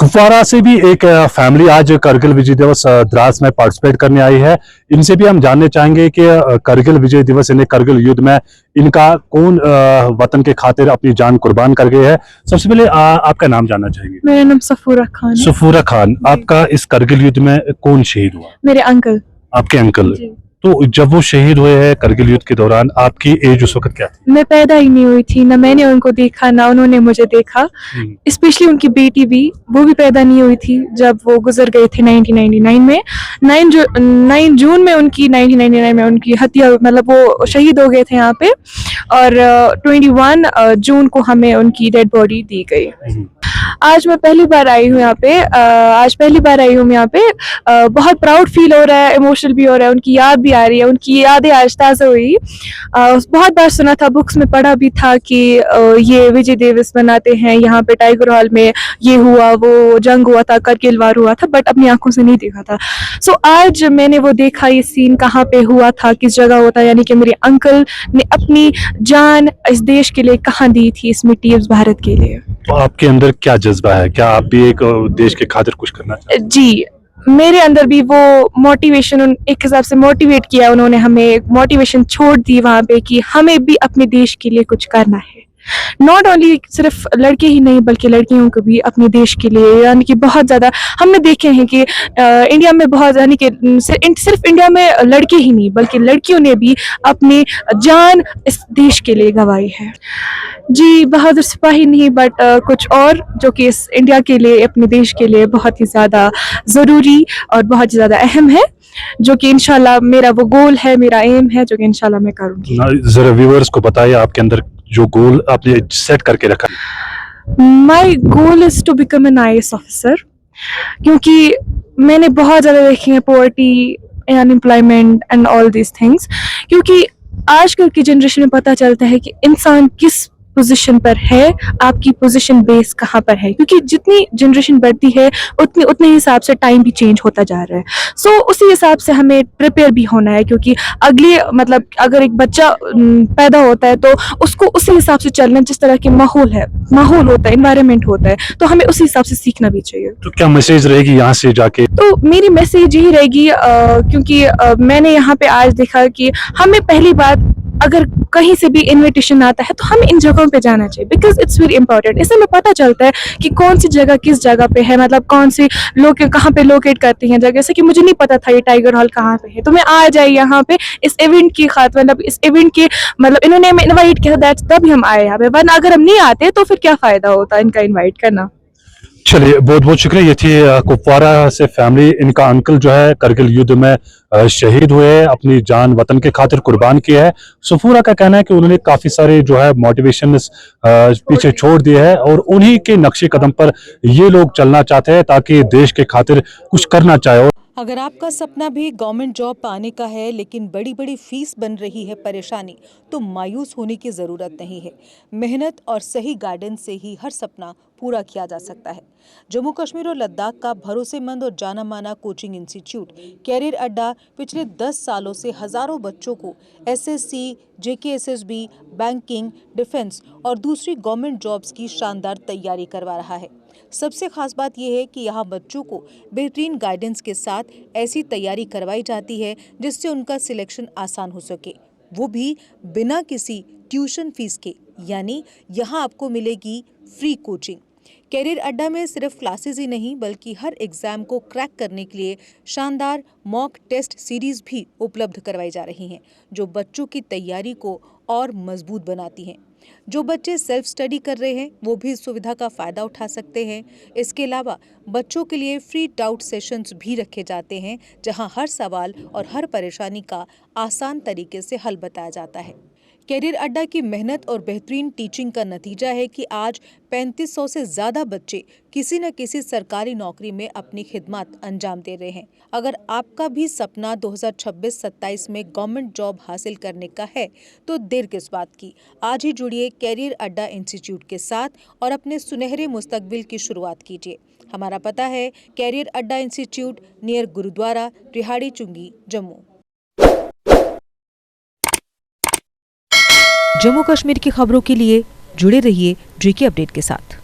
कुपवारा से भी एक फैमिली आज करगिल विजय दिवस द्रास में पार्टिसिपेट करने आई है। इनसे भी हम जानने चाहेंगे कि करगिल विजय दिवस यानी करगिल युद्ध में इनका कौन वतन के खातिर अपनी जान कुर्बान कर गए है। सबसे पहले आपका नाम जानना चाहेंगे। मेरा नाम सफूरा खान है। सफूरा खान, आपका इस करगिल युद्ध में कौन शहीद हुआ? मेरे अंकल। आपके अंकल। तो जब वो शहीद हुए हैं करगिल युद्ध के दौरान, आपकी एज उस वक्त क्या थी? मैं पैदा ही नहीं हुई थी, ना मैंने उनको देखा ना उन्होंने मुझे देखा। स्पेशली उनकी बेटी भी, वो भी पैदा नहीं हुई थी जब वो गुजर गए थे 1999 में। 9 जून में उनकी 1999 में उनकी हत्या, मतलब वो शहीद हो गए थे यहाँ पे। और 21 जून को हमें उनकी डेड बॉडी दी गई। आज मैं पहली बार आई हूँ यहाँ पे। बहुत प्राउड फील हो रहा है, इमोशनल भी हो रहा है, उनकी याद भी आ रही है, उनकी यादें आज ताज़ा हुई। बहुत बार सुना था, बुक्स में पढ़ा भी था कि ये विजय दिवस मनाते हैं यहाँ पे टाइगर हॉल में, ये हुआ, वो जंग हुआ था, करगिल वार हुआ था, बट अपनी आंखों से नहीं देखा था। सो आज मैंने वो देखा, ये सीन कहाँ पे हुआ था, किस जगह होता है, यानी कि मेरे अंकल ने अपनी जान इस देश के लिए कहाँ दी थी, इस मिट्टी, इस भारत के लिए। तो आपके अंदर क्या जज्बा है? क्या आप भी एक देश के खातिर कुछ करना चाहते हैं? जी, मेरे अंदर भी वो मोटिवेशन, एक हिसाब से मोटिवेट किया उन्होंने हमें, मोटिवेशन छोड़ दी वहाँ पे कि हमें भी अपने देश के लिए कुछ करना है। नॉट ओनली सिर्फ लड़के ही नहीं बल्कि लड़कियों को भी अपने देश के लिए, यानी कि बहुत ज़्यादा हमने देखे हैं कि इंडिया में बहुत, यानी कि सिर्फ इंडिया में लड़के ही नहीं बल्कि लड़कियों ने भी अपनी जान इस देश के लिए गंवाई है। जी, बहादुर सिपाही नहीं बट कुछ और जो कि इस इंडिया के लिए, अपने देश के लिए बहुत ही ज़्यादा ज़रूरी और बहुत ही ज़्यादा अहम है, जो कि इंशाल्लाह मेरा वो गोल है, मेरा एम है, जो कि इंशाल्लाह मैं करूँगी। जरा व्यूअर्स को बताइए आपके अंदर जो गोल आपने सेट करके रखा। My goal is to become an IAS officer, क्योंकि मैंने बहुत ज़्यादा देखी है poverty, unemployment and all these things. क्योंकि आजकल की जनरेशन में पता चलता है कि इंसान किस पोजीशन पर है, आपकी पोजीशन बेस कहाँ पर है, क्योंकि जितनी जनरेशन बढ़ती है उतने हिसाब से टाइम भी चेंज होता जा रहा है। सो उसी हिसाब से हमें प्रिपेयर भी होना है, क्योंकि अगले, मतलब अगर एक बच्चा पैदा होता है तो उसको उसी हिसाब से चलना, जिस तरह के माहौल होता है, एनवायरनमेंट होता है, तो हमें उसी हिसाब से सीखना भी चाहिए। तो क्या मैसेज रहेगी यहाँ से जाके? तो मेरी मैसेज यही रहेगी, क्योंकि मैंने यहाँ पे आज देखा कि हमें पहली बात, अगर कहीं से भी इनविटेशन आता है तो हमें इन जगहों पे जाना चाहिए, बिकॉज इट्स वेरी इंपॉर्टेंट। इससे हमें पता चलता है कि कौन सी जगह किस जगह पे है, मतलब कौन सी लोग कहाँ पे लोकेट करती हैं जगह। जैसे कि मुझे नहीं पता था ये टाइगर हॉल कहाँ पे है, तो मैं आ जाए यहाँ पे इस इवेंट की खातिर, मतलब इस इवेंट के, मतलब इन्होंने हमें इन्वाइट किया, दैट्स तभी हम आए यहाँ पे, वरना अगर हम नहीं आते तो फिर क्या फायदा होता इनका इन्वाइट करना। चलिए, बहुत बहुत शुक्रिया। ये थी कुपवारा से फैमिली। इनका अंकल जो है करगिल युद्ध में शहीद हुए हैं, अपनी जान वतन के खातिर कुर्बान किया है। सफूरा का कहना है कि उन्होंने काफी सारे जो है मोटिवेशन पीछे छोड़ दिए है और उन्हीं के नक्शे कदम पर ये लोग चलना चाहते हैं ताकि देश के खातिर कुछ करना चाहे। अगर आपका सपना भी गवर्नमेंट जॉब पाने का है लेकिन बड़ी बड़ी फीस बन रही है परेशानी, तो मायूस होने की ज़रूरत नहीं है। मेहनत और सही गाइडेंस से ही हर सपना पूरा किया जा सकता है। जम्मू कश्मीर और लद्दाख का भरोसेमंद और जाना माना कोचिंग इंस्टीट्यूट कैरियर अड्डा पिछले 10 सालों से हज़ारों बच्चों को SSC, JKSSB, बैंकिंग, डिफेंस और दूसरी गवर्नमेंट जॉब्स की शानदार तैयारी करवा रहा है। सबसे खास बात यह है कि यहाँ बच्चों को बेहतरीन गाइडेंस के साथ ऐसी तैयारी करवाई जाती है जिससे उनका सिलेक्शन आसान हो सके, वो भी बिना किसी ट्यूशन फीस के। यानी यहाँ आपको मिलेगी फ्री कोचिंग। कैरियर अड्डा में सिर्फ क्लासेस ही नहीं बल्कि हर एग्जाम को क्रैक करने के लिए शानदार मॉक टेस्ट सीरीज भी उपलब्ध करवाई जा रही हैं, जो बच्चों की तैयारी को और मजबूत बनाती हैं। जो बच्चे सेल्फ स्टडी कर रहे हैं वो भी इस सुविधा का फ़ायदा उठा सकते हैं। इसके अलावा बच्चों के लिए फ्री डाउट सेशंस भी रखे जाते हैं, जहां हर सवाल और हर परेशानी का आसान तरीके से हल बताया जाता है। कैरियर अड्डा की मेहनत और बेहतरीन टीचिंग का नतीजा है कि आज 3500 से ज़्यादा बच्चे किसी न किसी सरकारी नौकरी में अपनी खिदमत अंजाम दे रहे हैं। अगर आपका भी सपना 2026-27 में गवर्नमेंट जॉब हासिल करने का है तो देर किस बात की, आज ही जुड़िए कैरियर अड्डा इंस्टीट्यूट के साथ और अपने सुनहरे मुस्तकबिल की शुरुआत कीजिए। हमारा पता है कैरियर अड्डा इंस्टीट्यूट, नियर गुरुद्वारा, रिहाड़ी चुंगी, जम्मू। जम्मू कश्मीर की खबरों के लिए जुड़े रहिए JK अपडेट के साथ।